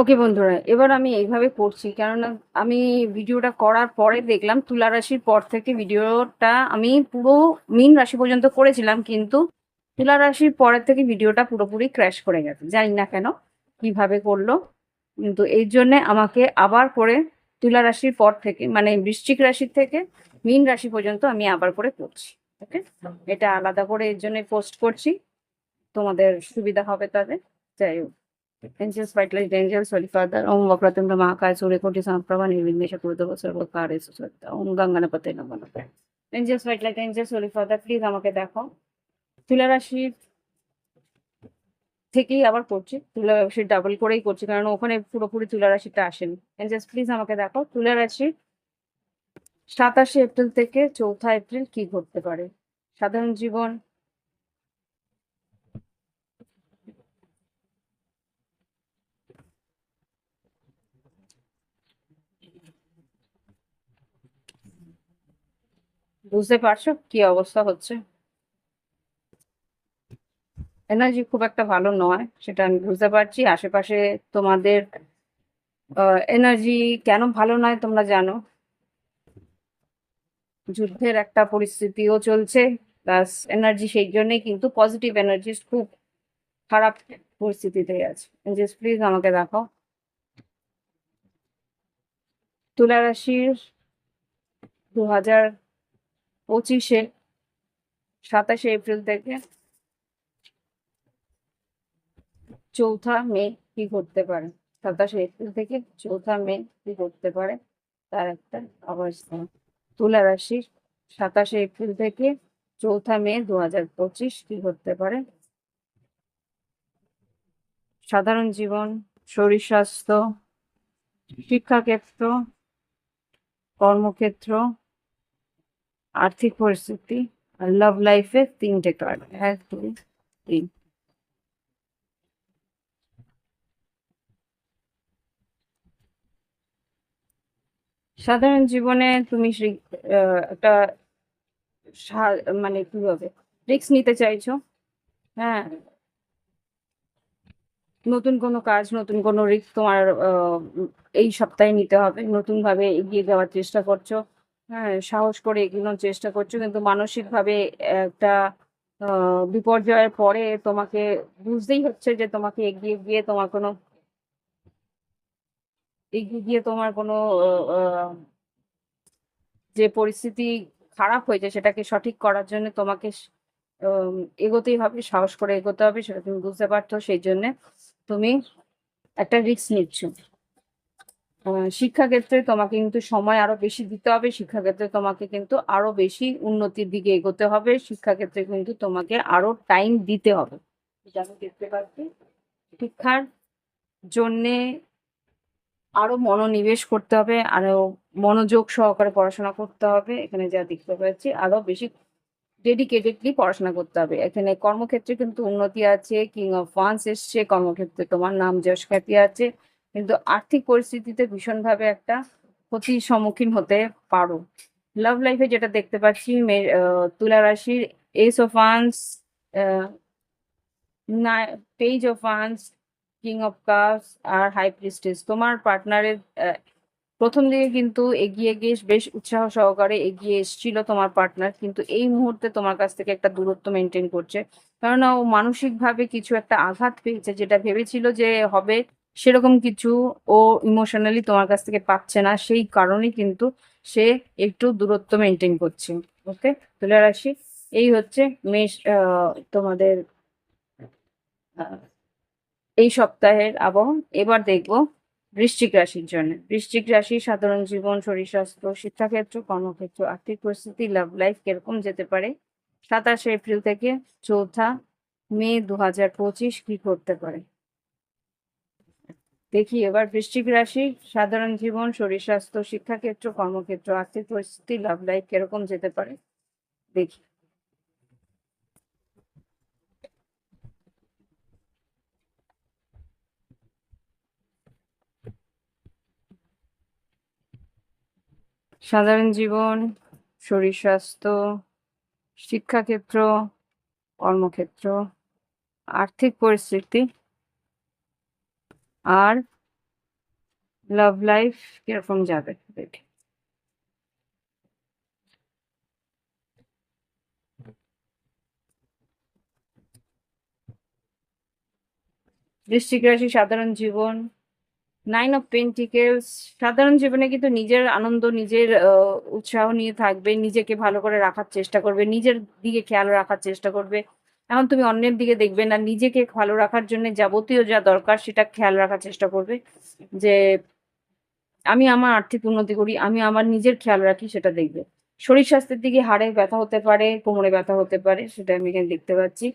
ওকে বন্ধুরা, এবার আমি এইভাবে করছি কেননা আমি ভিডিওটা করার পরে দেখলাম তুলা রাশির পর থেকে ভিডিওটা আমি পুরো মীন রাশি পর্যন্ত করেছিলাম, কিন্তু তুলা রাশির পরের থেকে ভিডিওটা পুরোপুরি ক্র্যাশ করে গেছে। জানি না কেন, কিভাবে করলো, কিন্তু এই জন্যে আমাকে আবার করে তুলা রাশির পর থেকে মানে বৃশ্চিক রাশি থেকে মীন রাশি পর্যন্ত আমি আবার করে করছি। ওকে, এটা আলাদা করে এর জন্য পোস্ট করছি, তোমাদের সুবিধা হবে তাদের। যাই হোক, Angels, white light angels, Holy Father, Om Vakratunda Mahakaya Surya Samprabha Nirvignesha Purudava Sarva Karyesu Sarvada, Om Ganganapate Namo Namaha। Angels, white light angels, Holy Father, please আমাকে দেখো। তুলা রাশির থেকেই আবার করছি, তুলা রাশির ডাবল করেই করছি কারণ ওখানে পুরোপুরি তুলা রাশিটা আসেনি। এঞ্জেলস প্লিজ আমাকে দেখো, তুলা রাশির 27 এপ্রিল থেকে 4 এপ্রিল কি ঘটতে পারে। সাধারণ জীবন, বুঝতে পারছো কি অবস্থা হচ্ছে? এনার্জি খুব একটা ভালো নয়, সেটা আমি বুঝতে পারছি। আশেপাশে তোমাদের এনার্জি কেন ভালো নয় তোমরা জানো, যুদ্ধের একটা পরিস্থিতিও চলছে, প্লাস এনার্জি সেই জন্যই কিন্তু পজিটিভ এনার্জি খুব খারাপ পরিস্থিতিতে আছে। জাস্ট প্লিজ আমাকে দেখাও তুলা রাশির 2025-এ 27 এপ্রিল থেকে 4 মে কি ঘটতে পারে। 27 এপ্রিল থেকে 4 মে কি ঘটতে পারে তার একটা অবস্থা। তুলা রাশির 27 এপ্রিল থেকে 4 মে 2025 কি ঘটতে পারে। সাধারণ জীবন, শরীর স্বাস্থ্য, শিক্ষাক্ষেত্র, কর্মক্ষেত্র, আর্থিক পরিস্থিতি আর লাভ লাইফে 3টে কার্ড, 1 2 3। সাধারণ জীবনে তুমি একটা মানে কিভাবে রিস্ক নিতে চাইছো। হ্যাঁ, নতুন কোনো কাজ, নতুন কোনো রিস্ক তোমার এই সপ্তাহে নিতে হবে। নতুন ভাবে এগিয়ে যাওয়ার চেষ্টা করছো, হ্যাঁ, সাহস করে এগোনোর চেষ্টা করছো, কিন্তু মানসিক ভাবে একটা বিপর্যয়ের পরে তোমাকে বুঝতেই হচ্ছে যে তোমাকে এগিয়ে গিয়ে তোমার কোনো যে পরিস্থিতি খারাপ হয়েছে সেটাকে সঠিক করার জন্য তোমাকে আম, এগোতেই হবে, সাহস করে এগোতে হবে, সেটা তুমি বুঝতে পারছো। সেই জন্য তুমি একটা রিস্ক নিচ্ছ। শিক্ষাক্ষেত্রে তোমাকে কিন্তু সময় আরো বেশি দিতে হবে, শিক্ষাক্ষেত্রে তোমাকে কিন্তু আরো বেশি উন্নতির দিকে এগোতে হবে, শিক্ষাক্ষেত্রে কিন্তু তোমাকে আরো টাইম দিতে হবে। এটা আমি দেখতে পাচ্ছি। শিক্ষার জন্যে আরো মনোনিবেশ করতে হবে, আরো মনোযোগ সহকারে পড়াশোনা করতে হবে। এখানে যা দেখতে পাচ্ছি, আরো বেশি ডেডিকেটেডলি পড়াশোনা করতে হবে। এখানে কর্মক্ষেত্রে কিন্তু উন্নতি আছে, কিং অফ ওয়ান্স এসছে, কর্মক্ষেত্রে তোমার নাম যশ খ্যাতি আছে, কিন্তু আর্থিক পরিস্থিতিতে ভীষণভাবে একটা ক্ষতির সম্মুখীন হতে পারো। লাভ লাইফে যেটা দেখতে পাচ্ছি, তুলা রাশির ace of wands, page of wands, king of cups আর হাই প্রিস্টেস। তোমার পার্টনারের প্রথম দিকে কিন্তু এগিয়ে গিয়ে বেশ উৎসাহ সহকারে এগিয়ে এসেছিল তোমার পার্টনার, কিন্তু এই মুহূর্তে তোমার কাছ থেকে একটা দূরত্ব মেনটেন করছে, কেননা ও মানসিক ভাবে কিছু একটা আঘাত পেয়েছে, যেটা ভেবেছিল যে হবে সেরকম কিছু ও ইমোশনালি তোমার কাছ থেকে পাচ্ছে না, সেই কারণে কিন্তু সে একটু দূরত্ব মেনটেন করছে। ওকে, তুলে রাশি এই হচ্ছে মেষ, তোমাদের আহ, এই সপ্তাহের আবহাওয়া। এবার দেখবো বৃশ্চিক রাশির জন্য। বৃশ্চিক রাশি সাধারণ জীবন, শরীর স্বাস্থ্য, শিক্ষাক্ষেত্র, কর্মক্ষেত্র, আর্থিক পরিস্থিতি, লাভ লাইফ কিরকম যেতে পারে। 27 এপ্রিল থেকে 4 মে 2025 কি করতে পারে। দেখি এবার বৃশ্চিক রাশি, সাধারণ জীবন, শরীর স্বাস্থ্য, শিক্ষাক্ষেত্র, কর্মক্ষেত্র, আর্থিক পরিস্থিতি, লাভ লাইফ কিরকম যেতে পারে দেখি। সাধারণ জীবন, শরীর স্বাস্থ্য, শিক্ষাক্ষেত্র, কর্মক্ষেত্র, আর্থিক পরিস্থিতি আর লাভ লাইফ কিরকম যাবে দেখি। বৃশ্চিক রাশি, সাধারণ জীবন, 9 অফ পেন্টিকেলস। সাধারণ জীবনে কিন্তু নিজের আনন্দ, নিজের উৎসাহ নিয়ে থাকবে, নিজেকে ভালো করে রাখার চেষ্টা করবে, নিজের দিকে খেয়াল রাখার চেষ্টা করবে। এখন তুমি অন্যের দিকে দেখবে না, নিজেকে ভালো রাখার জন্য যাবতীয় যা দরকার সেটা খেয়াল রাখার চেষ্টা করবে, যে আমি আমার আর্থিক উন্নতি করি, আমি আমার নিজের খেয়াল রাখি, সেটা দেখবে। শরীর স্বাস্থ্যের দিকে হাড়ে ব্যথা হতে পারে, কোমরে ব্যথা হতে পারে, সেটা আমি এখানে দেখতে পাচ্ছি।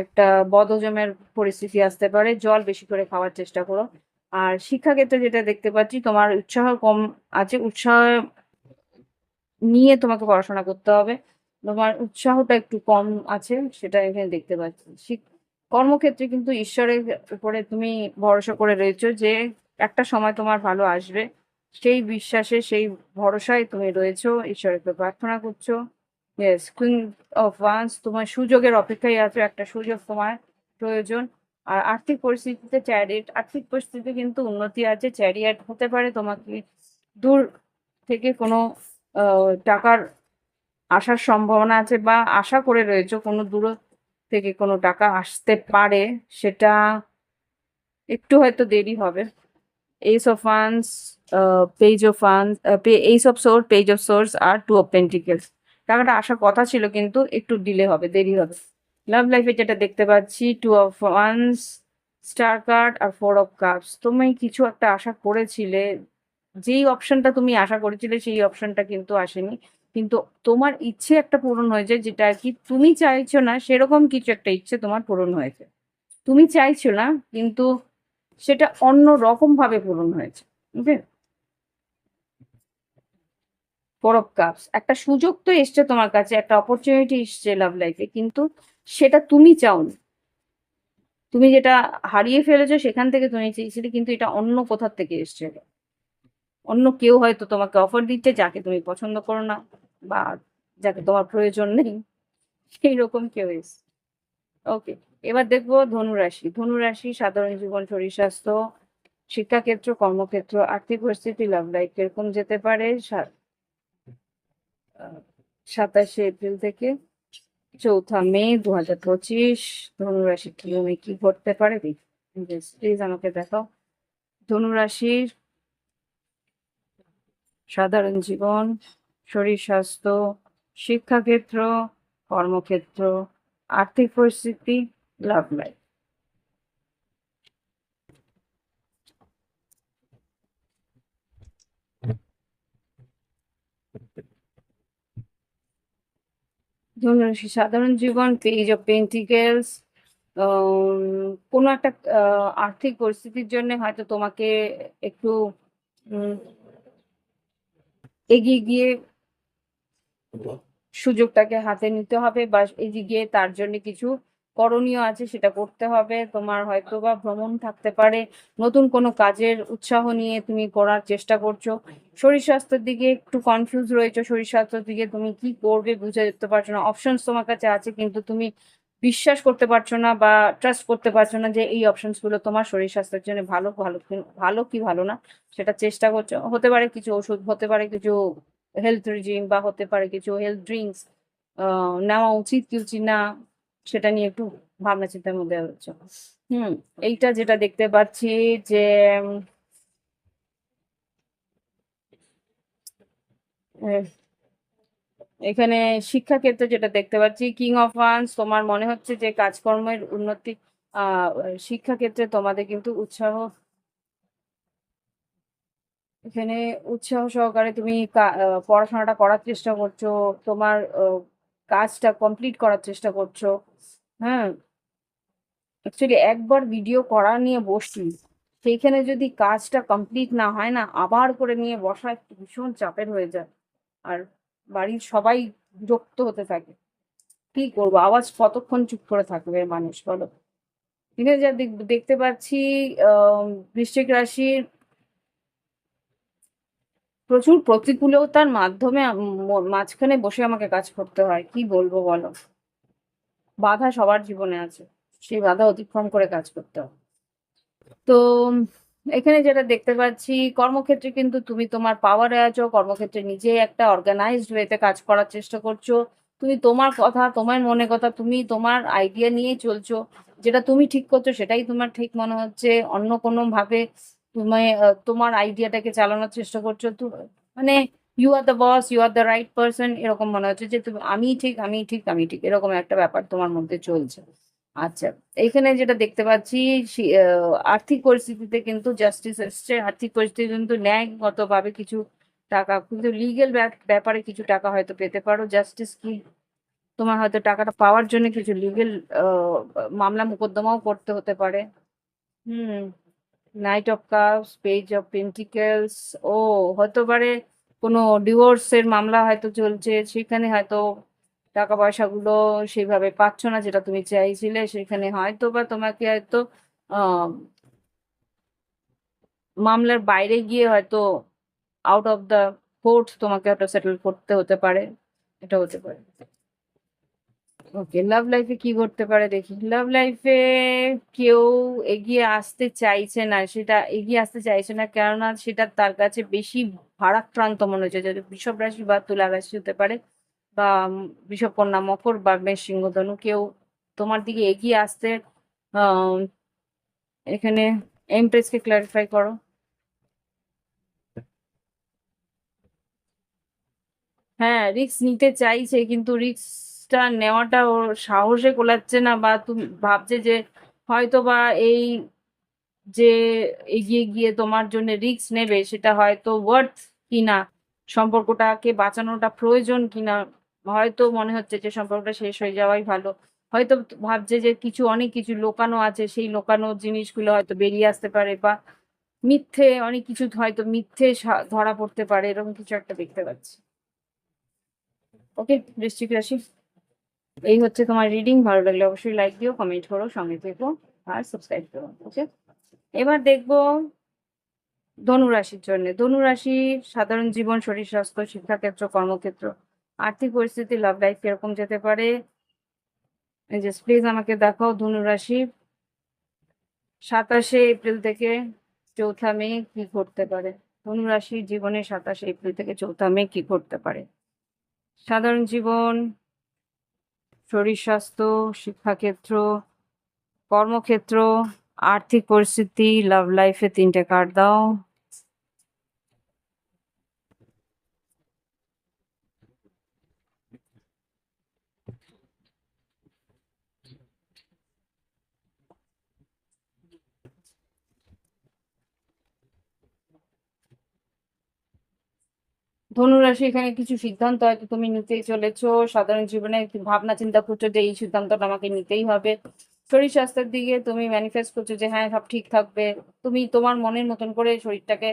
একটা বদহজমের পরিস্থিতি আসতে পারে, জল বেশি করে খাওয়ার চেষ্টা করো। আর শিক্ষাক্ষেত্রে যেটা দেখতে পাচ্ছি, তোমার উৎসাহ কম আছে, উৎসাহ নিয়ে তোমাকে পড়াশোনা করতে হবে। তোমার উৎসাহটা একটু কম আছে, সেটা এখানে দেখতে পাচ্ছি। কর্মক্ষেত্রে কিন্তু ঈশ্বরের উপরে তুমি ভরসা করে রয়েছো, যে একটা সময় তোমার ভালো আসবে, সেই বিশ্বাসে, সেই ভরসায় তুমি রয়েছো, ঈশ্বরকে প্রার্থনা করছো। ইয়েস, কুইন অফ ওয়ান্স, তোমার সুযোগের অপেক্ষায় আছো, একটা সুযোগ তোমার প্রয়োজন। আর আর্থিক পরিস্থিতিতে চ্যারিট, আর্থিক পরিস্থিতিতে কিন্তু উন্নতি আছে, চ্যারিয়াট হতে পারে তোমাকে দূর থেকে কোনো টাকার আসার সম্ভাবনা আছে, বা আশা করে রয়েছো কোনো দূর থেকে কোনো টাকা আসতে পারে, সেটা একটু হয়তো দেরি হবে। Ace of wands, page of wands, ace of swords, page of swords আর 2 অফ পেন্টিকেলস। টাকাটা আসার কথা ছিল কিন্তু একটু ডিলে হবে, দেরি হবে। লাভ লাইফে যেটা দেখতে পাচ্ছি, 2 অফ ওয়ান্স, স্টার কার্ড আর 4 অফ কাপস। তুমি কিছু একটা আশা করেছিলে, যেই অপশনটা তুমি আশা করেছিলে সেই অপশনটা কিন্তু আসেনি, কিন্তু তোমার ইচ্ছে একটা পূরণ হয়েছে, যেটা আর কি তুমি চাইছো না, সেরকম কিছু একটা ইচ্ছে তোমার পূরণ হয়েছে। তুমি চাইছো না, কিন্তু সেটা অন্য রকম ভাবে পূরণ হয়েছে। ওকে, 4 অফ কাপস, একটা সুযোগ তো এসছে তোমার কাছে, একটা অপরচুনিটি এসছে লাভ লাইফে, কিন্তু সেটা তুমি চাওনি। তুমি যেটা হারিয়ে ফেলেছো সেখান থেকে তুমি চেয়েছিলে, কিন্তু এটা অন্য কোথার থেকে এসছে। অন্য কেউ হয়তো তোমাকে অফার দিচ্ছে, যাকে তুমি পছন্দ করো না, বা যাকে তোমার প্রয়োজন নেই, সেই রকম কেউ এসছে। ওকে, এবার দেখবো ধনুরাশি। ধনুরাশি, সাধারণ জীবন, শরীর স্বাস্থ্য, শিক্ষাক্ষেত্র, কর্মক্ষেত্র, আর্থিক পরিস্থিতি, লাভ লাইফ কিরকম যেতে পারে 27শে এপ্রিল থেকে 4মে 2025। ধনুরাশি জীবনে কি ঘটতে পারে প্লিজ আমাকে দেখাও। ধনুরাশির সাধারণ জীবন, শরীর স্বাস্থ্য, শিক্ষাক্ষেত্র, কর্মক্ষেত্র, আর্থিক পরিস্থিতি, লাভ লাইফ। ধনুরাশি, সাধারণ জীবন, পেজ অফ পেন্টিকেলস। কোনো একটা আর্থিক পরিস্থিতির জন্য হয়তো তোমাকে একটু উম, এগিয়ে গিয়ে সুযোগটাকে হাতে নিতে হবে, বা এগিয়ে গিয়ে তার জন্য কিছু করণীয় আছে, সেটা করতে হবে। তোমার হয়তো বা ভ্রমণ থাকতে পারে, নতুন কোনো কাজের উৎসাহ নিয়ে তুমি করার চেষ্টা করছো। শরীর স্বাস্থ্যের দিকে একটু কনফিউজ রয়েছে, শরীর স্বাস্থ্যের দিকে তুমি কি করবে বুঝে উঠতে পারছো না। অপশনস তোমার কাছে আছে, কিন্তু তুমি বিশ্বাস করতে পারছো না বা ট্রাস্ট করতে পারছো না যে এই অপশনস গুলো তোমার শরীর স্বাস্থ্যের জন্য ভালো, ভালো কি ভালো না, সেটা চেষ্টা করছো। হতে পারে কিছু ওষুধ, হতে পারে কিছু হেলথ রিজিম, বা হতে পারে কিছু হেলথ ড্রিঙ্কস নেওয়া উচিত কি উচিত না, সেটা নিয়ে একটু ভাবনা চিন্তার মধ্যে হচ্ছে। হুম, এইটা যেটা দেখতে পাচ্ছি, যে উম, এখানে শিক্ষাক্ষেত্রে যেটা দেখতে পাচ্ছি, কিং অফ ওয়ান্স, তোমার মনে হচ্ছে যে কাজকর্মের উন্নতি, আহ শিক্ষাক্ষেত্রে তোমাদের কিন্তু উৎসাহ, এখানে উৎসাহ সহকারে তুমি পড়াশোনাটা করার চেষ্টা করছো, তোমার কাজটা কমপ্লিট করার চেষ্টা করছো। হ্যাঁ, অ্যাকচুয়ালি একবার ভিডিও করা নিয়ে বসছি, সেইখানে যদি কাজটা কমপ্লিট না হয় না, আবার করে নিয়ে বসা একটু ভীষণ চাপের হয়ে যায়। আর বাড়ির সবাই বিরক্ত হতে থাকে। কি করবো, আওয়াজ কতক্ষণ চুপ করে থাকবে মানুষ বলো। এখানে যা দেখতে পাচ্ছি, আহ বৃশ্চিক রাশির প্রচুর প্রতিকূলতার মাধ্যমে মাঝখানে বসে আমাকে কাজ করতে হয়, কি বলবো বলো। বাধা সবার জীবনে আছে, সেই বাধা অতিক্রম করে কাজ করতে হয়। তো এখানে যেটা দেখতে পাচ্ছি, কর্মক্ষেত্রে কিন্তু তুমি তোমার পাওয়ারে আছো, কর্মক্ষেত্রে নিজে একটা অর্গানাইজড ওয়েতে কাজ করার চেষ্টা করছো। তুমি তোমার কথা, তোমার মনে কথা, তুমি তোমার আইডিয়া নিয়েই চলছো। যেটা তুমি ঠিক করছো সেটাই তোমার ঠিক মনে হচ্ছে, অন্য কোনো ভাবে তুমি তোমার আইডিয়াটাকে চালানোর চেষ্টা করছো। তো মানে you are the boss, you are the right person, এরকম মনে হচ্ছে যে তুমি আমি ঠিক, আমি ঠিক, আমি ঠিক, এরকম একটা ব্যাপার তোমার মধ্যে চলছে। আচ্ছা, এইখানে যেটা দেখতে পাচ্ছি, আর্থিক পরিস্থিতিতে কিন্তু জাস্টিস এসছে। আর্থিক পরিস্থিতি কিন্তু ন্যায়গতভাবে কিছু টাকা, কিন্তু লিগেল ব্যাপারে কিছু টাকা হয়তো পেতে পারো। জাস্টিস কি, তোমার হয়তো টাকাটা পাওয়ার জন্য কিছু লিগেল মামলা মোকদ্দমাও করতে হতে পারে। Hmm, knight of cups, page of pentacles, ও হতে পারে কোনো ডিভোর্সের মামলা হয়তো চলছে, সেখানে হয়তো টাকা পয়সাগুলো সেইভাবে পাচ্ছ না যেটা তুমি চাইছিলে, সেখানে হয়তো বা তোমাকে হয়তো আহ মামলার বাইরে গিয়ে হয়তো আউট অফ দ্য কোর্ট তোমাকে হয়তো সেটেল করতে হতে পারে, এটা হতে পারে। ওকে, লাভ লাইফে কি করতে পারে দেখি। লাভ লাইফে কেউ এগিয়ে আসতে চাইছে না, সেটা এগিয়ে আসতে চাইছে না কেননা সেটা তার কাছে বেশি ভারাক্রান্ত মনে হচ্ছে। যদি বৃষভ রাশি বা তুলা রাশি হতে পারে, বা বৃষভ, কন্যা, মকর বা মেষ, সিংহ, ধনু, কেউ তোমার দিকে এগিয়ে আসতে আহ এখানে এমপ্রেসকে ক্লারিফাই করো। হ্যাঁ, রিস্ক নিতে চাইছে কিন্তু রিস্কটা নেওয়াটা ওর সাহসে কোলাচ্ছে না, বা তুমি ভাবছে যে হয়তো বা এই যে এগিয়ে গিয়ে তোমার জন্য রিস্ক নেবে সেটা হয়তো ওয়ার্থ কিনা, সম্পর্কটাকে বাঁচানোটা প্রয়োজন কিনা। হয়তো মনে হচ্ছে যে সম্পর্কটা শেষ হয়ে যাওয়াই ভালো। হয়তো ভাবছে যে কিছু, অনেক কিছু লোকানো আছে, সেই লোকানো জিনিসগুলো হয়তো বেরিয়ে আসতে পারে, বা মিথ্যে অনেক কিছু হয়তো মিথ্যে ধরা পড়তে পারে, এরকম কিছু একটা দেখতে পাচ্ছি। ওকে, বৃশ্চিক রাশি, এই হচ্ছে তোমার রিডিং। ভালো লাগলে অবশ্যই লাইক দিও, কমেন্ট করো, সঙ্গে থেকো, আর সাবস্ক্রাইব করো। ওকে, এবার দেখবো ধনু রাশির জন্য। ধনু রাশি, সাধারণ জীবন, শরীর স্বাস্থ্য, শিক্ষাক্ষেত্র, কর্মক্ষেত্র, আর্থিক পরিস্থিতি, লাভ লাইফ কিরকম যেতে পারে। প্লিজ আমাকে দেখাও ধনু রাশি 27 এপ্রিল থেকে 4 মে কি ঘটতে পারে। ধনু রাশির জীবনে 27 এপ্রিল থেকে 4 মে কি ঘটতে পারে। সাধারণ জীবন, শরীর স্বাস্থ্য, শিক্ষাক্ষেত্র, কর্মক্ষেত্র, আর্থিক পরিস্থিতি, লাভ লাইফে 3টে কার্ড দাও। ধনুরাশি, এখানে কিছু সিদ্ধান্ত হয়তো তুমি নিতেই চলেছো। সাধারণ জীবনে একটু ভাবনা চিন্তা করছো যে এই সিদ্ধান্তটা আমাকে নিতেই হবে। শরীর স্বাস্থ্যের দিকে তুমি ম্যানিফেস্ট করছো যে হ্যাঁ সব ঠিক থাকবে। তুমি তোমার মনের মতন করে শরীরটাকে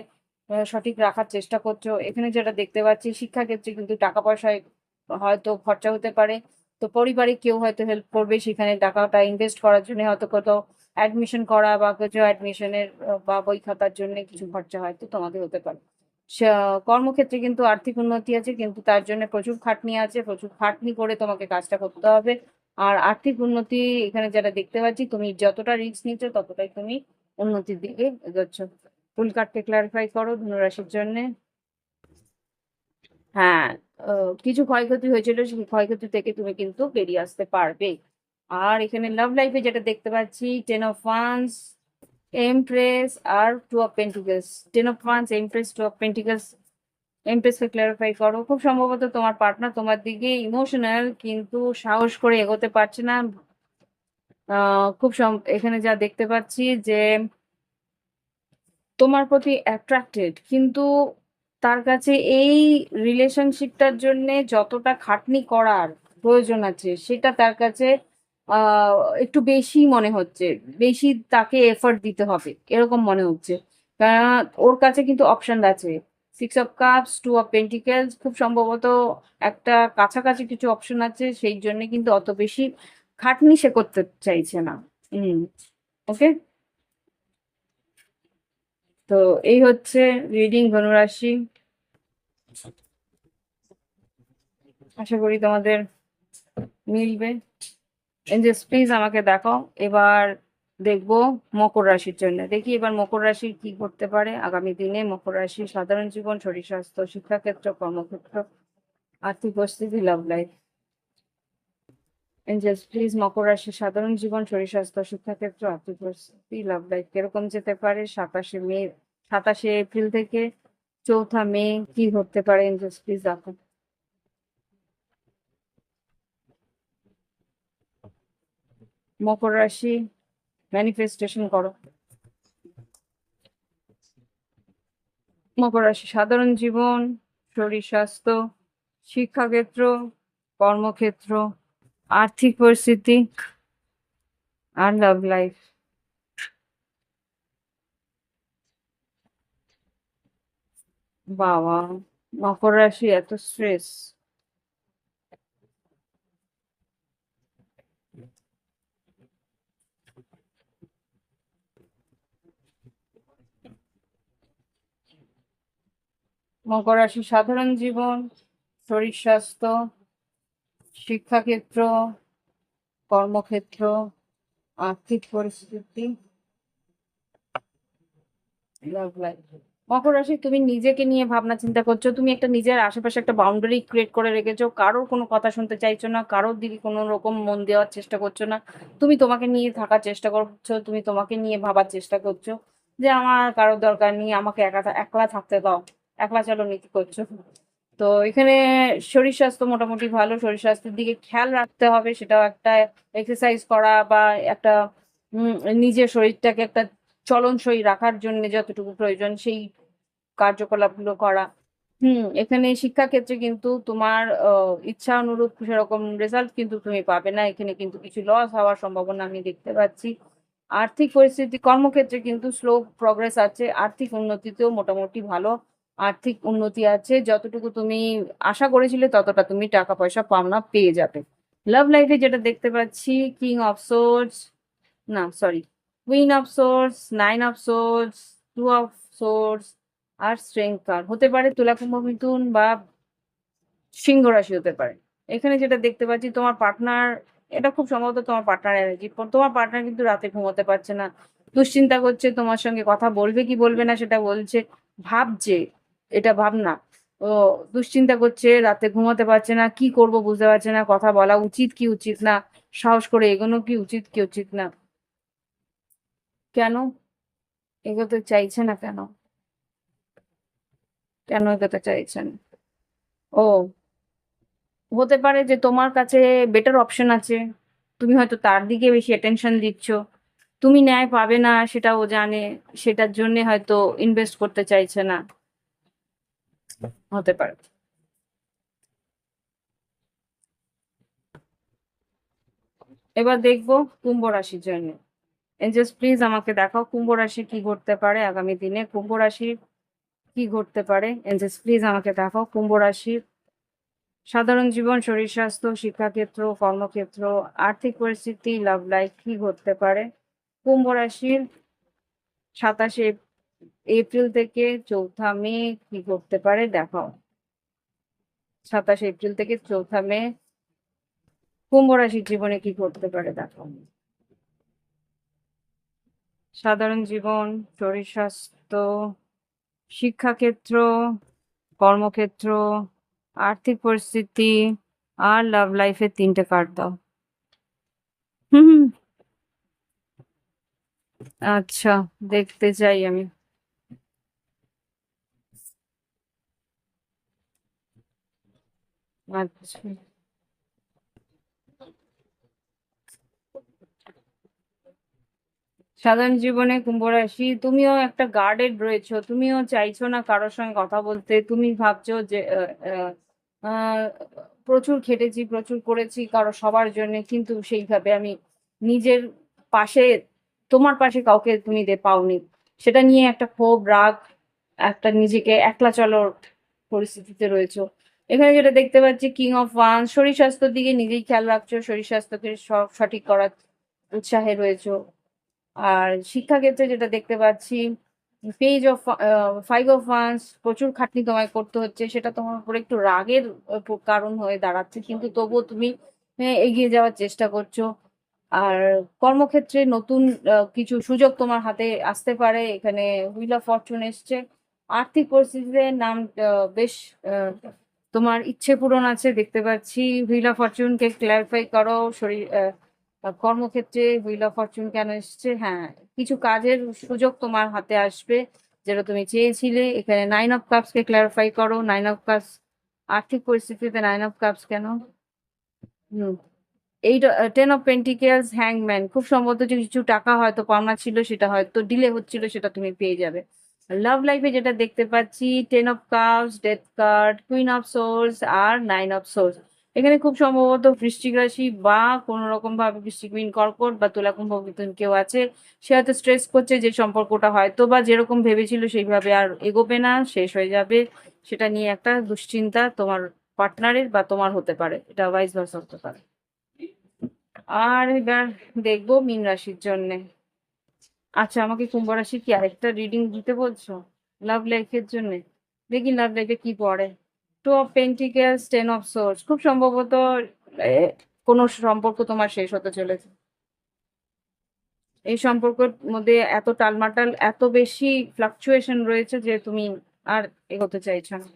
সঠিক রাখার চেষ্টা করছো। এখানে যেটা দেখতে পাচ্ছি, শিক্ষাক্ষেত্রে কিন্তু টাকা পয়সায় হয়তো খরচা হতে পারে। তো পরিবারে কেউ হয়তো হেল্প করবে, সেখানে টাকাটা ইনভেস্ট করার জন্য হয়তো কোথাও অ্যাডমিশন করা, বা কিছু অ্যাডমিশনের বা বই খাতার জন্য কিছু খরচা হয়তো তোমাদের হতে পারে। কর্মক্ষেত্রে কিন্তু আর্থিক উন্নতি আছে, কিন্তু তার জন্য প্রচুর খাটনি আছে, প্রচুর খাটনি করে তোমাকে কাজটা করতে হবে। আর আর্থিক উন্নতি এখানে যেটা দেখতে পাচ্ছি, তুমি যতটা রিস্ক নিচ্ছ ততটাই তুমি উন্নতির দিকে এগোচ্ছ। ফুল কার্ডকে ক্লারিফাই করো ধনুরাশির জন্য। হ্যাঁ, কিছু ক্ষয়ক্ষতি হয়েছিল, সেই ক্ষয়ক্ষতি থেকে তুমি কিন্তু বেরিয়ে আসতে পারবে। আর এখানে লাভ লাইফে যেটা দেখতে পাচ্ছি, 10 অফ ওয়ান্স, এমপ্রেস আর 2 of pentacles. 10 of wands, empress, 2 of pentacles. এমপ্রেসকে ক্লারিফাই করো। খুব সম্ভবত তোমার পার্টনার তোমার দিকে ইমোশনাল, কিন্তু সাহস করে এগোতে পারছে না। এখানে যা দেখতে পাচ্ছি যে তোমার প্রতি অ্যাট্রাক্টেড, কিন্তু তার কাছে এই রিলেশনশিপটার জন্য যতটা খাটনি করার প্রয়োজন আছে সেটা তার কাছে আহ একটু বেশি মনে হচ্ছে, বেশি তাকে এফর্ট দিতে হবে এরকম মনে হচ্ছে। কারণ ওর কাছে কিন্তু অপশন আছে, 6 অফ কাপস, 2 অফ পেন্টিকেলস, খুব সম্ভবত একটা কাছাকাছি কিছু অপশন আছে, সেই জন্য কিন্তু অত বেশি খাটনি সে করতে চাইছে না। হুম। ওকে। তো এই হচ্ছে রিডিং ধনুরাশি। আশা করি তোমাদের মিলবে। এঞ্জেলস প্লিজ আমাকে দেখাও এবার। দেখবো মকর রাশির জন্য, দেখি এবার মকর রাশির কি করতে পারে আগামী দিনে। মকর রাশি সাধারণ জীবন, শরীর স্বাস্থ্য, শিক্ষাক্ষেত্র, কর্মক্ষেত্র, আর্থিক পরিস্থিতি, লাভ লাইফ। এঞ্জেলস প্লিজ মকর রাশি সাধারণ জীবন, শরীর স্বাস্থ্য, শিক্ষাক্ষেত্র, আর্থিক পরিস্থিতি, লাভ লাইফ কিরকম যেতে পারে 27শে মে, 27শে এপ্রিল থেকে 4থা মে কি ঘটতে পারে। এঞ্জেলস প্লিজ দেখো। মকর রাশি ম্যানিফেস্টেশন করো। মকর রাশি সাধারণ জীবন, শরীর স্বাস্থ্য, শিক্ষাক্ষেত্র, কর্মক্ষেত্র, আর্থিক পরিস্থিতি আর লাভ লাইফ। বাবা, মকর রাশি এত স্ট্রেস! মকর রাশি সাধারণ জীবন, শরীর স্বাস্থ্য, শিক্ষাক্ষেত্র, কর্মক্ষেত্র, আর্থিক পরিস্থিতি, লাভ লাইফ। মকর রাশি তুমি নিজেকে নিয়ে ভাবনা চিন্তা করছো, তুমি একটা নিজের আশেপাশে একটা বাউন্ডারি ক্রিয়েট করে রেখেছো, কারোর কোনো কথা শুনতে চাইছো না, কারোর দিকে কোনো রকম মন দেওয়ার চেষ্টা করছো না। তুমি তোমাকে নিয়ে থাকার চেষ্টা করছো, তুমি তোমাকে নিয়ে ভাবার চেষ্টা করছো যে আমার কারোর দরকার নেই, আমাকে একা একলা থাকতে দাও, একলা চলো নীতি করছো। তো এখানে শরীর স্বাস্থ্য মোটামুটি ভালো, শরীর স্বাস্থ্যের দিকে খেয়াল রাখতে হবে, সেটাও একটা এক্সারসাইজ করা বা একটা উম নিজের শরীরটাকে একটা চলনসই রাখার জন্য যতটুকু প্রয়োজন সেই কার্যকলাপগুলো করা। এখানে শিক্ষাক্ষেত্রে কিন্তু তোমার ইচ্ছা অনুরূপ সেরকম রেজাল্ট কিন্তু তুমি পাবে না, এখানে কিন্তু কিছু লস হওয়ার সম্ভাবনা আমি দেখতে পাচ্ছি। আর্থিক পরিস্থিতি, কর্মক্ষেত্রে কিন্তু স্লো প্রগ্রেস আছে, আর্থিক উন্নতিতেও মোটামুটি ভালো আর্থিক উন্নতি আছে, যতটুকু তুমি আশা করেছিলে ততটা তুমি টাকা পয়সা পাওনা পেয়ে যাবে। লাভ লাইফে যেটা দেখতে পাচ্ছি, কিং অফ সোর্স, না sorry, queen of swords, 9 of swords, 2 of swords আর স্ট্রেংথ কার্ড হতে পারে তুলা, কুম্ভ, মিথুন বা সিংহ রাশি হতে পারে। এখানে যেটা দেখতে পাচ্ছি তোমার পার্টনার, এটা খুব সম্ভবত তোমার পার্টনার এনার্জি, তোমার পার্টনার কিন্তু রাতে ঘুমোতে পারছে না, দুশ্চিন্তা করছে, তোমার সঙ্গে কথা বলবে কি বলবে না সেটা বলছে, ভাবছে, এটা ভাবনা। ও দুশ্চিন্তা করছে, রাতে ঘুমোতে পারছে না, কি করব বুঝতে পারছে না, কথা বলা উচিত কি উচিত না, সাহস করে এগোনো কি উচিত কি উচিত না। কেন এগোতে চাইছে না? কেন কেন এগোতে চাইছেন? ও, হতে পারে যে তোমার কাছে বেটার অপশন আছে, তুমি হয়তো তার দিকে বেশি অ্যাটেনশন দিচ্ছ, তুমি ন্যায় পাবে না সেটা ও জানে, সেটার জন্য হয়তো ইনভেস্ট করতে চাইছে না, হতে পারে। এবার দেখবো কুম্ভ রাশির জন্য। এঞ্জেলস প্লিজ আমাকে দেখাও কুম্ভ রাশি কি ঘটতে পারে আগামী দিনে, কুম্ভ রাশি কি ঘটতে পারে। এঞ্জেলস প্লিজ আমাকে দেখাও কুম্ভ রাশির সাধারণ জীবন, শরীর স্বাস্থ্য, শিক্ষাক্ষেত্র, কর্মক্ষেত্র, আর্থিক পরিস্থিতি, লাভ লাইফ কি ঘটতে পারে কুম্ভ রাশির 27শে এপ্রিল থেকে 4থা মে কি ঘটতে পারে দেখাও। 27শে এপ্রিল থেকে 4থা মে কুম্ভ রাশির জীবনে কি ঘটতে পারে দেখাও। সাধারণ জীবন, শরীর স্বাস্থ্য, শিক্ষাক্ষেত্র, কর্মক্ষেত্র, আর্থিক পরিস্থিতি আর লাভ লাইফের 3টে কার্ড দাও। হুম হুম, আচ্ছা, দেখতে চাই আমি। আচ্ছা, সাধারণ জীবনে কুম্ভ রাশি, তুমিও একটা গার্ডেড রয়েছো, তুমিও চাইছো না কারোর সঙ্গে কথা বলতে, তুমি ভাবছো যে আহ, প্রচুর খেটেছি, প্রচুর করেছি কারো সবার জন্য, কিন্তু সেইভাবে আমি নিজের পাশে, তোমার পাশে কাউকে তুমি পাওনি। সেটা নিয়ে একটা ক্ষোভ, রাগ, একটা নিজেকে একলা চলার পরিস্থিতিতে রয়েছো। এখানে যেটা দেখতে পাচ্ছি, কিং অফ ওয়ান, শরীর স্বাস্থ্যের দিকে নিজেই খেয়াল রাখছো, শরীর স্বাস্থ্যকে সঠিক করার উৎসাহে রয়েছো। আর শিক্ষাক্ষেত্রে যেটা দেখতে পাচ্ছি, page of five of wands, প্রচুর খাটনি তোমায় করতে হচ্ছে, সেটা তোমার উপরে একটু রাগের কারণ হয়ে দাঁড়াচ্ছে, কিন্তু তবুও তুমি এগিয়ে যাওয়ার চেষ্টা করছো। আর কর্মক্ষেত্রে নতুন কিছু সুযোগ তোমার হাতে আসতে পারে। এখানে হুইল অফ ফরচুন এসছে। আর্থিক পরিস্থিতিতে নাম বেশ আহ, তোমার ইচ্ছে পূরণ আছে দেখতে পাচ্ছি। হুইল অফ ফরচুনকে ক্ল্যারিফাই করো। শরীর কর্মক্ষেত্রে হুইল অফ ফরচুন কেন এসছে? হ্যাঁ, কিছু কাজের সুযোগ তোমার হাতে আসবে যেটা তুমি চেয়েছিলে। এখানে nine of cups K clarify করো। নাইন অফ কাপস, আর্থিক পরিস্থিতিতে নাইন অফ কাপস কেন? হুম, এই টেন অফ পেন্টিকেলস, হ্যাংম্যান, খুব সম্ভবত যে কিছু টাকা হয়তো পাওনা ছিল, সেটা হয়তো ডিলে হচ্ছিল, সেটা তুমি পেয়ে যাবে। লাভ লাইফে যেটা দেখতে পাচ্ছি, ten of cups, death card, queen of swords আর নাইন অফ সোর্স। এখানে খুব সম্ভবত বৃশ্চিক রাশি বা কোনো রকম ভাবে বৃশ্চিক, মীন, কর্কট বা তুলা, কুম্ভ, মিথুন কেউ আছে, সে হয়তো স্ট্রেস করছে যে সম্পর্কটা হয়তো বা যেরকম ভেবেছিল সেইভাবে আর এগোবে না, শেষ হয়ে যাবে। সেটা নিয়ে একটা দুশ্চিন্তা তোমার পার্টনারের বা তোমার হতে পারে, এটা ভাইস ভার্সা হতে পারে। আর এবার দেখবো মীন রাশির জন্যে। আচ্ছা, আমাকে কুম্ভ রাশির কি আরেকটা রিডিং দিতে বলছো লাভ লাইফের জন্য? দেখি লাভ লাইফে কি পড়ে। Two of pentacles, ten of swords, খুব সম্ভবত এ, কোনো সম্পর্ক তোমার শেষ হতে চলেছে। এই সম্পর্কের মধ্যে এত টালমাটাল, এত বেশি ফ্লাকচুয়েশন রয়েছে যে তুমি আর এগোতে চাইছো না।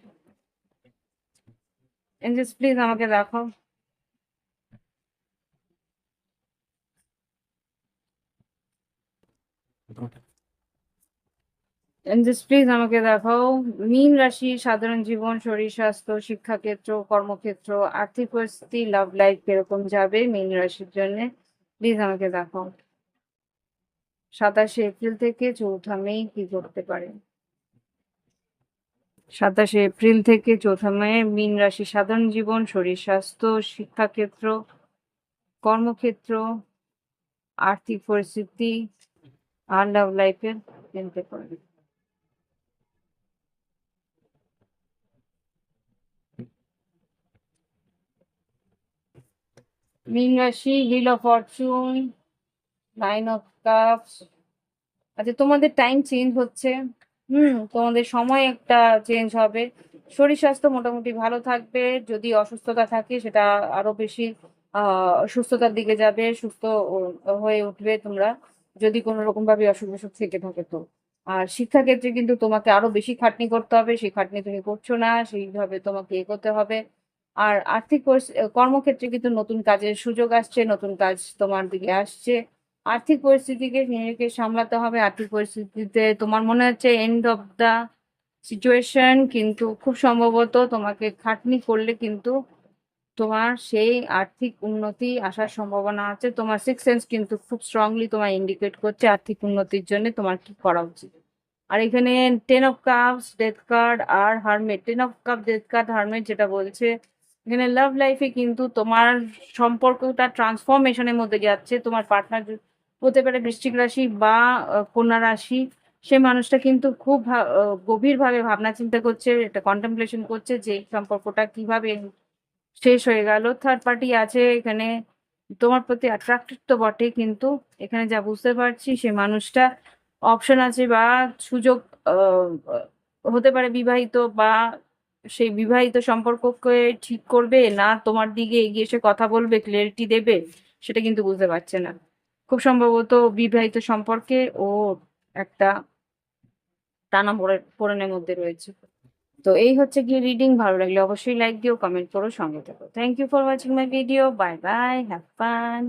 এঞ্জেলস প্লিজ আমাকে দেখাও। এঞ্জেলস প্লিজ আমাকে দেখাও। মীন রাশি, সাধারণ জীবন, শরীর স্বাস্থ্য, শিক্ষাক্ষেত্র, কর্মক্ষেত্র, আর্থিক পরিস্থিতি, লাভ লাইফ কিরকম যাবে মীন রাশির জন্য? প্লিজ আমাকে দেখাও। 27শে এপ্রিল থেকে 4থা মে কি করতে পারে? 27শে এপ্রিল থেকে 4থা মে, মীন রাশি, সাধারণ জীবন, শরীর স্বাস্থ্য, শিক্ষাক্ষেত্র, কর্মক্ষেত্র, আর্থিক পরিস্থিতি আর লাভ লাইফের জানতে পারবে। মীন রাশি, wheel of Fortune, nine of cups. আচ্ছা, তোমাদের টাইম চেঞ্জ হচ্ছে। তোমাদের সময় একটা চেঞ্জ হবে। শরীর স্বাস্থ্য মোটামুটি ভালো থাকবে। যদি অসুস্থতা থাকে সেটা আরো বেশি সুস্থতার দিকে যাবে, সুস্থ হয়ে উঠবে তোমরা, যদি কোনো রকম ভাবে অসুখ বিসুখ থেকে থাকে তো। আর শিক্ষাক্ষেত্রে কিন্তু তোমাকে আরো বেশি খাটনি করতে হবে, সেই খাটনি তুমি করছো না, সেইভাবে তোমাকে এগোতে হবে। আর কর্মক্ষেত্রে কিন্তু নতুন কাজের সুযোগ আসছে, নতুন কাজ তোমার দিকে আসছে। আর্থিক পরিস্থিতিকে নিজেকে সামলাতে হবে। আর্থিক পরিস্থিতিতে তোমার মনে হচ্ছে এন্ড অফ দা সিচুয়েশন, কিন্তু খুব সম্ভবত তোমাকে খাটনি করলে কিন্তু তোমার সেই আর্থিক উন্নতি আসার সম্ভাবনা আছে। তোমার সিক্স সেন্স কিন্তু খুব স্ট্রংলি তোমার ইন্ডিকেট করছে আর্থিক উন্নতির জন্য তোমার কি করা উচিত। আর এখানে ten of cups, death card আর hermit. Ten of cups, death card, hermit যেটা বলছে, এখানে লাভ লাইফে কিন্তু তোমার সম্পর্কটা ট্রান্সফরমেশনের মধ্যে যাচ্ছে। তোমার পার্টনার হতে পারে বৃশ্চিক রাশি বা কন্যা রাশি। সে মানুষটা কিন্তু খুব গভীরভাবে ভাবনা চিন্তা করছে, এটা কন্টেমপ্লেশন করছে যে এই সম্পর্কটা কিভাবে শেষ হয়ে গেল। থার্ড পার্টি আছে এখানে, তোমার প্রতি অ্যাট্রাক্টেড তো বটে, কিন্তু এখানে যা বুঝতে পারছি সে মানুষটা অপশন আছে বা সুযোগ আহ, হতে পারে বিবাহিত, বা সেই বিবাহিত সম্পর্ককে ঠিক করবে না তোমার দিকে এগিয়ে এসে কথা বলবে, ক্লিয়ারিটি দেবে, সেটা কিন্তু বুঝতে পারছে না। খুব সম্ভবত বিবাহিত সম্পর্কে ও একটা পোড়েনের মধ্যে রয়েছে। তো এই হচ্ছে গিয়ে রিডিং। ভালো লাগলে অবশ্যই লাইক দিও, কমেন্ট করো, সঙ্গে থাকো। Thank you for watching my video. Bye bye, have fun.